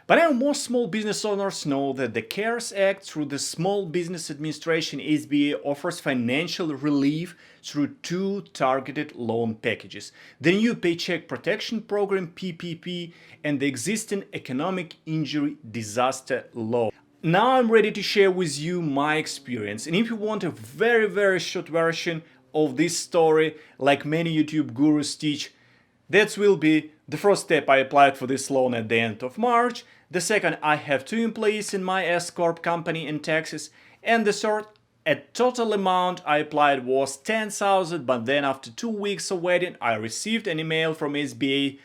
By now, most small business owners know that the CARES Act through the Small Business Administration (SBA) offers financial relief through two targeted loan packages: the new Paycheck Protection Program (PPP) and the existing Economic Injury Disaster Loan. Now I'm ready to share with you my experience, and if you want a very short version of this story, like many YouTube gurus teach, that will be the first step. I applied for this loan at the end of March. The second, I have 2 employees in my S-Corp company in Texas. And the third, a total amount I applied was $10,000, but then after 2 weeks of waiting, I received an email from SBA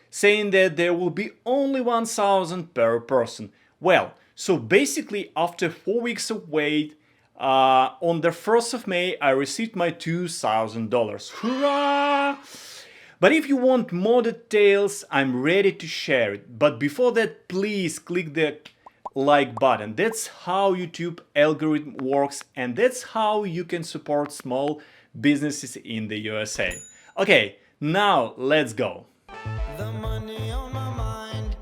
saying that there will be only $1,000 per person. Well, so basically after 4 weeks of wait, on the 1st of May, I received my $2,000. Hurrah! But if you want more details, I'm ready to share it. But before that, please click the like button. That's how YouTube algorithm works, and that's how you can support small businesses in the USA. Okay, now let's go. The money on my mind,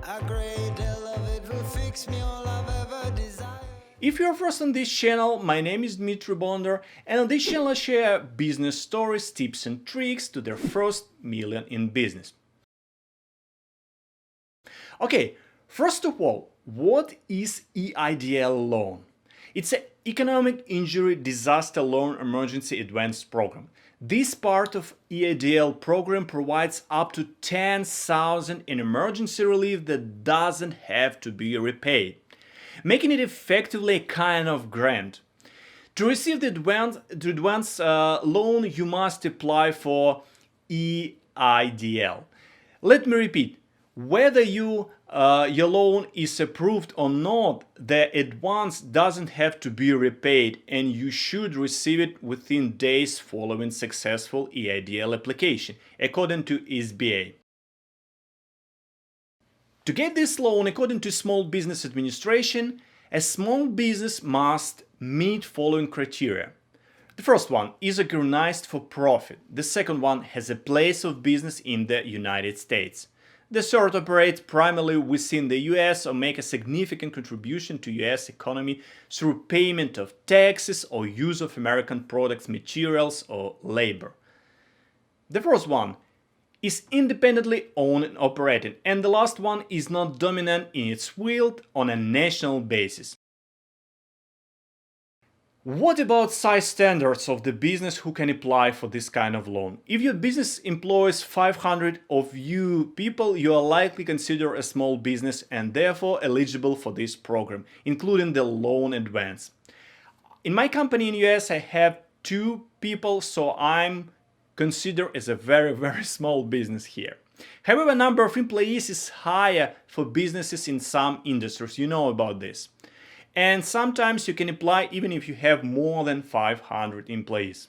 a great deal of it will fix me all I've ever desired. If you're first on this channel, my name is Dmitry Bonder, and on this channel I share business stories, tips and tricks to their first million in business. Okay, first of all, what is EIDL loan? It's an Economic Injury Disaster Loan Emergency Advance Program. This part of EIDL program provides up to $10,000 in emergency relief that doesn't have to be repaid, making it effectively a kind of grant. To receive the advance loan, you must apply for EIDL. Let me repeat, whether your loan is approved or not, the advance doesn't have to be repaid, and you should receive it within days following successful EIDL application, according to SBA. To get this loan, according to Small Business Administration, a small business must meet following criteria. The first one is organized for profit. The second one has a place of business in the United States. The third operates primarily within the US or make a significant contribution to US economy through payment of taxes or use of American products, materials, or labor. The first one is independently owned and operated, and the last one is not dominant in its field on a national basis. What about size standards of the business who can apply for this kind of loan? If your business employs 500 of you people, you are likely considered a small business and therefore eligible for this program, including the loan advance. In my company in US, I have 2 people, so I'm considered as a very small business here. However, number of employees is higher for businesses in some industries. You know about this. And sometimes you can apply even if you have more than 500 employees.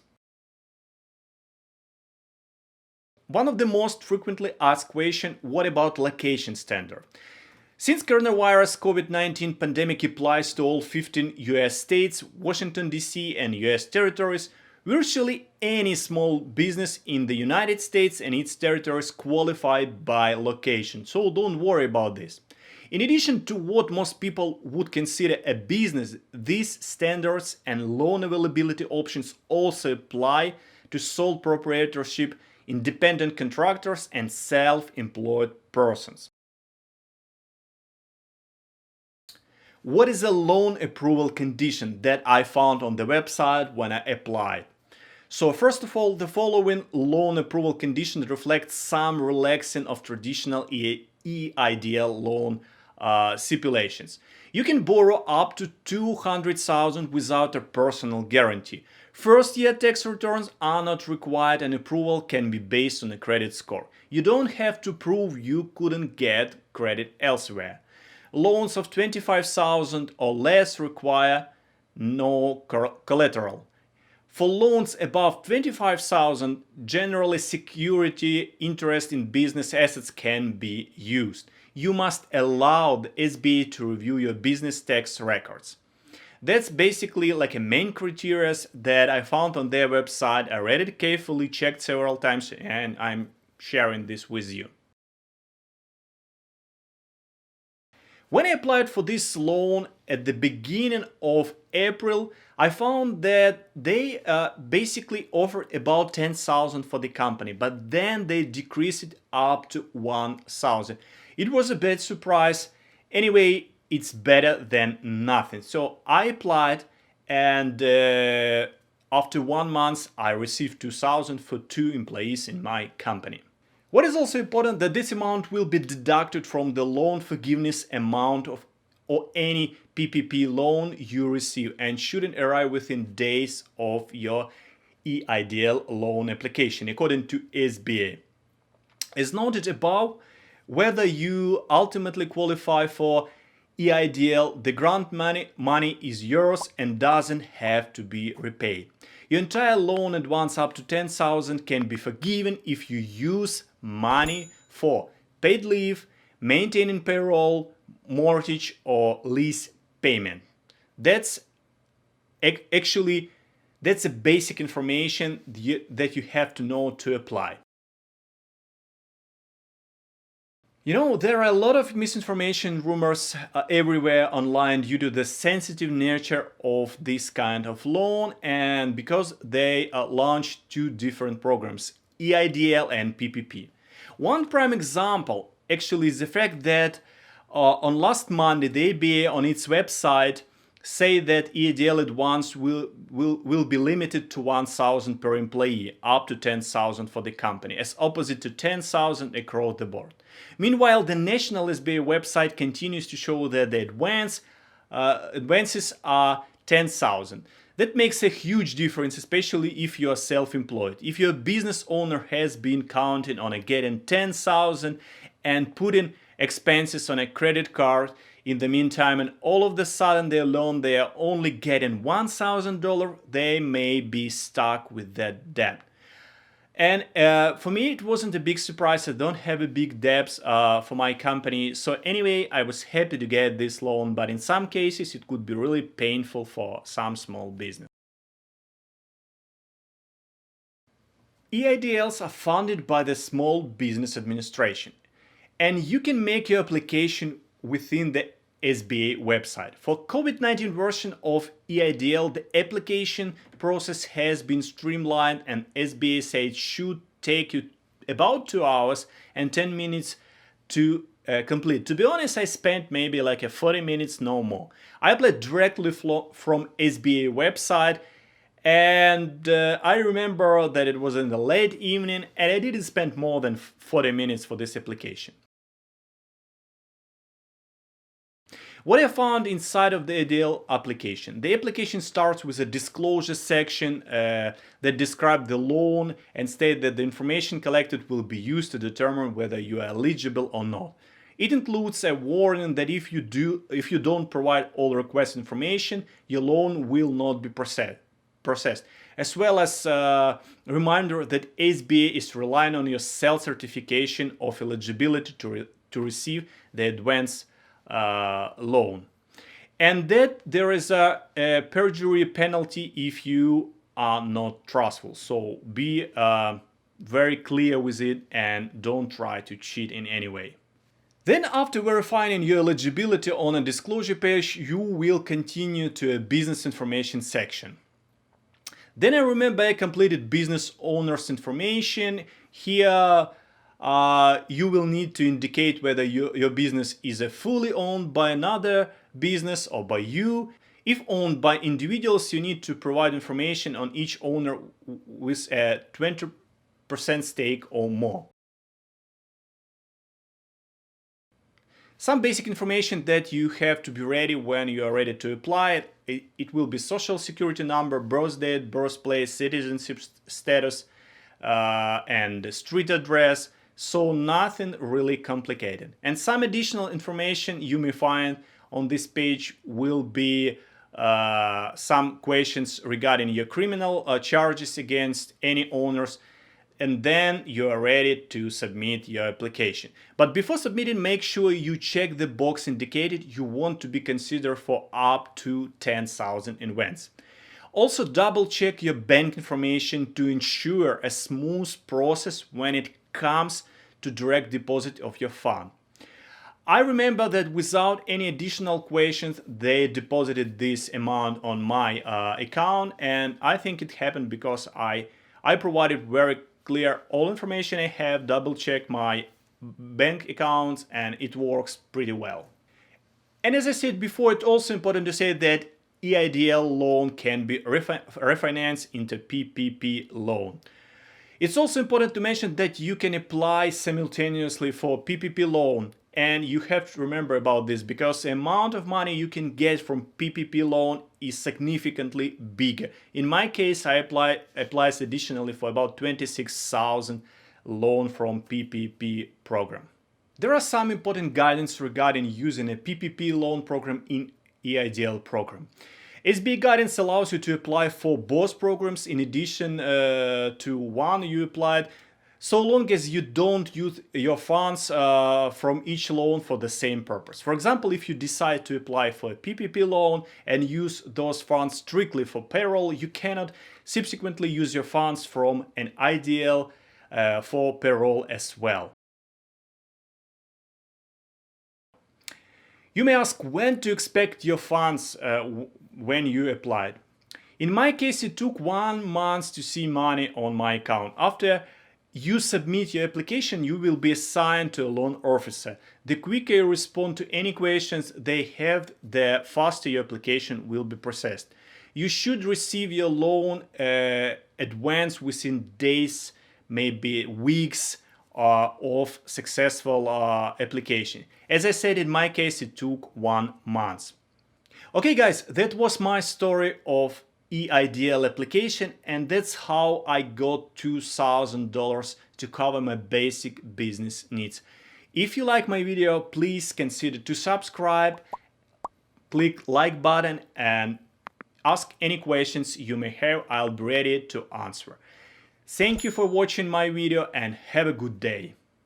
One of the most frequently asked questions, what about location standard? Since coronavirus COVID-19 pandemic applies to all 15 US states, Washington DC and US territories, virtually any small business in the United States and its territories qualify by location, so don't worry about this. In addition to what most people would consider a business, these standards and loan availability options also apply to sole proprietorship, independent contractors, and self-employed persons. What is a loan approval condition that I found on the website when I applied? So first of all, the following loan approval condition reflects some relaxing of traditional EIDL loan stipulations. You can borrow up to $200,000 without a personal guarantee. First-year tax returns are not required, and approval can be based on a credit score. You don't have to prove you couldn't get credit elsewhere. Loans of $25,000 or less require no collateral. For loans above $25,000, generally security interest in business assets can be used. You must allow the SBA to review your business tax records. That's basically like a main criteria that I found on their website. I read it carefully, checked several times, and I'm sharing this with you. When I applied for this loan at the beginning of April, I found that they basically offered about 10,000 for the company, but then they decreased it up to 1,000. It was a bad surprise. Anyway, it's better than nothing. So I applied, and after 1 month, I received 2,000 for 2 employees in my company. What is also important that this amount will be deducted from the loan forgiveness amount of or any PPP loan you receive and shouldn't arrive within days of your EIDL loan application according to SBA. As noted above, whether you ultimately qualify for EIDL, the grant money is yours and doesn't have to be repaid. Your entire loan advance up to 10,000 can be forgiven if you use money for paid leave, maintaining payroll, mortgage, or lease payment. That's actually a basic information that you have to know to apply. You know, there are a lot of misinformation rumors everywhere online due to the sensitive nature of this kind of loan and because they launched two different programs, EIDL and PPP. One prime example actually is the fact that on last Monday, the ABA on its website say that EIDL advance will be limited to 1,000 per employee, up to 10,000 for the company, as opposite to 10,000 across the board. Meanwhile, the national SBA website continues to show that the advances are 10,000. That makes a huge difference, especially if you are self-employed. If your business owner has been counting on getting 10,000 and putting expenses on a credit card in the meantime, and all of a sudden their loan they are only getting $1,000, they may be stuck with that debt. And for me, it wasn't a big surprise. I don't have a big debts for my company. So anyway, I was happy to get this loan, but in some cases, it could be really painful for some small business. EIDLs are funded by the Small Business Administration, and you can make your application within the SBA website. For COVID-19 version of EIDL, the application process has been streamlined and SBA said it should take you about 2 hours and 10 minutes to complete. To be honest, I spent maybe like 40 minutes, no more. I applied directly from SBA website, and I remember that it was in the late evening and I didn't spend more than 40 minutes for this application. What I found inside of the EIDL application, the application starts with a disclosure section that describes the loan and states that the information collected will be used to determine whether you are eligible or not. It includes a warning that if you don't provide all requested information, your loan will not be processed, as well as a reminder that SBA is relying on your self-certification of eligibility to receive the advance loan, and that there is a perjury penalty if you are not trustful. So be very clear with it and don't try to cheat in any way. Then after verifying your eligibility on a disclosure page, you will continue to a business information section. Then I remember I completed business owner's information. Here you will need to indicate whether your business is fully owned by another business or by you. If owned by individuals, you need to provide information on each owner with a 20% stake or more. Some basic information that you have to be ready when you are ready to apply. It will be social security number, birth date, birthplace, citizenship status, and street address. So nothing really complicated. And some additional information you may find on this page will be some questions regarding your criminal charges against any owners, and then you are ready to submit your application. But before submitting, make sure you check the box indicated you want to be considered for up to 10,000 in advance. Also double check your bank information to ensure a smooth process when it comes to direct deposit of your fund. I remember that without any additional questions, they deposited this amount on my account, and I think it happened because I provided very clear all information I have, double check my bank accounts, and it works pretty well. And as I said before, it's also important to say that EIDL loan can be refinanced into PPP loan. It's also important to mention that you can apply simultaneously for PPP loan, and you have to remember about this because the amount of money you can get from PPP loan is significantly bigger. In my case, I applied additionally for about 26,000 loan from PPP program. There are some important guidance regarding using a PPP loan program in EIDL program. SBA guidance allows you to apply for both programs in addition to one you applied, so long as you don't use your funds from each loan for the same purpose. For example, if you decide to apply for a PPP loan and use those funds strictly for payroll, you cannot subsequently use your funds from an EIDL for payroll as well. You may ask when to expect your funds when you applied. In my case, it took 1 month to see money on my account. After you submit your application, you will be assigned to a loan officer. The quicker you respond to any questions they have, the faster your application will be processed. You should receive your loan advance within days, maybe weeks of successful application. As I said, in my case, it took 1 month. Okay guys, that was my story of EIDL application, and that's how I got $2,000 to cover my basic business needs. If you like my video, please consider to subscribe, click like button, and ask any questions you may have. I'll be ready to answer. Thank you for watching my video and have a good day.